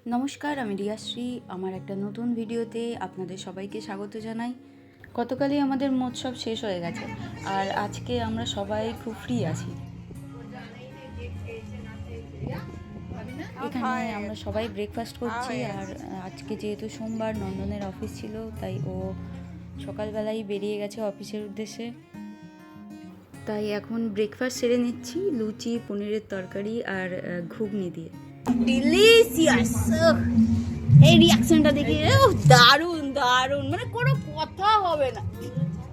নমস্কার, আমি রিয়াশ্রী। আমার একটা নতুন ভিডিওতে আপনাদের সবাইকে স্বাগত জানাই। গতকালই আমাদের মহোৎসব শেষ হয়ে গেছে, আর আজকে আমরা সবাই খুব ফ্রি আছি। এখানে আমরা সবাই ব্রেকফাস্ট করছি, আর আজকে যেহেতু সোমবার নন্দনের অফিস ছিল, তাই ও সকালবেলাই বেরিয়ে গেছে অফিসের উদ্দেশ্যে। তাই এখন ব্রেকফাস্ট সেরে নিচ্ছি লুচি, পনিরের তরকারি আর ঘুগনি দিয়ে। ডিলিশিয়াস! এই রিঅ্যাকশনটা দেখে দারুণ দারুণ, মানে কোনো কথা হবে না।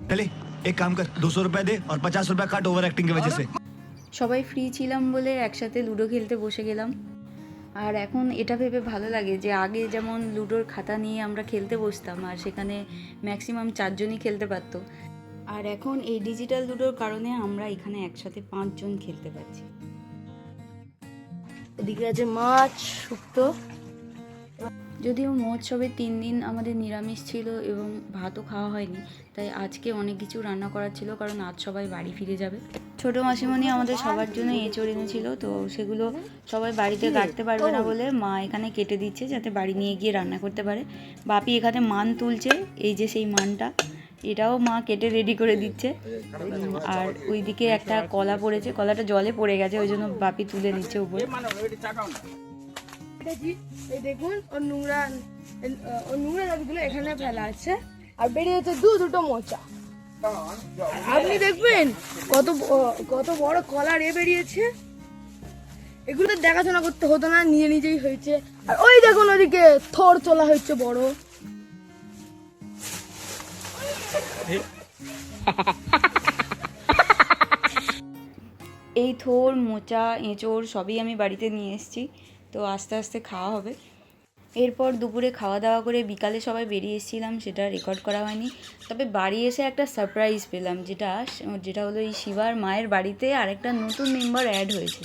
चले एक काम कर 200 रुपए दे और 50 रुपए काट ओवर एक्टिंग की वजह से। সবাই ফ্রি ছিলাম বলে একসাথে লুডো খেলতে বসে গেলাম। আর এখন এটা ভেবে ভালো লাগে যে আগে যেমন লুডোর খাতা নিয়ে আমরা খেলতে বসতাম, আর সেখানে ম্যাক্সিমাম 4 জনই খেলতে পারতো, আর এখন এই ডিজিটাল লুডোর কারণে আমরা এখানে একসাথে 5 জন খেলতে পারছি। এদিকে আছে মাছ শুক্তো। যদিও মহোৎসবের 3 দিন আমাদের নিরামিষ ছিল এবং ভাতও খাওয়া হয়নি, তাই আজকে অনেক কিছু রান্না করার ছিল, কারণ আজ সবাই বাড়ি ফিরে যাবে। ছোটো মাসিমণি আমাদের সবার জন্য এঁচড় এনেছিল, তো সেগুলো সবাই বাড়িতে কাটতে পারবে না বলে মা এখানে কেটে দিচ্ছে যাতে বাড়ি নিয়ে গিয়ে রান্না করতে পারে। বাপি এখানে মান তুলছে, এই যে সেই মানটা, এটাও মা কেটে রেডি করে দিচ্ছে। আর ওইদিকে একটা কলা পড়েছে, কলাটা জলে পড়ে গেছে, ওই জন্য বাপি তুলে নিচ্ছে উপরে। এই দেখুন ওর নোংরা দাবিগুলো এখানে ফেলা আছে, আর বেরিয়েছে দুটো মোচা। আপনি দেখবেন কত বড় কলার বেরিয়েছে। এগুলো দেখাশোনা করতে হতো না, নিজেই হয়েছে। আর ওই দেখুন ওদিকে থর তোলা হয়েছে বড়। এই থোর, মোচা, এঁচড় সবই আমি বাড়িতে নিয়ে এসেছি, তো আস্তে আস্তে খাওয়া হবে। এরপর দুপুরে খাওয়া দাওয়া করে বিকালে সবাই বেরিয়ে এসেছিলাম, সেটা রেকর্ড করা হয়নি। তবে বাড়ি এসে একটা সারপ্রাইজ পেলাম, যেটা হলো এই শিবার মায়ের বাড়িতে আরেকটা নতুন মেম্বার অ্যাড হয়েছে।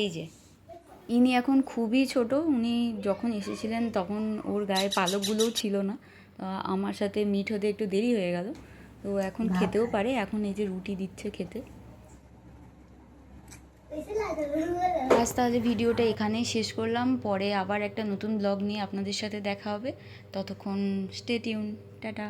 এই যে ইনি এখন খুবই ছোট, উনি যখন এসেছিলেন তখন ওর গায়ে পালকগুলোও ছিল না। আমার সাথে মিট হতে একটু দেরি হয়ে গেল, তো এখন খেতেও পারে। এখন এই যে রুটি দিচ্ছে খেতে। আজ তাহলে ভিডিওটা এখানেই শেষ করলাম, পরে আবার একটা নতুন ব্লগ নিয়ে আপনাদের সাথে দেখা হবে। ততক্ষণ স্টে টিউন, টাটা।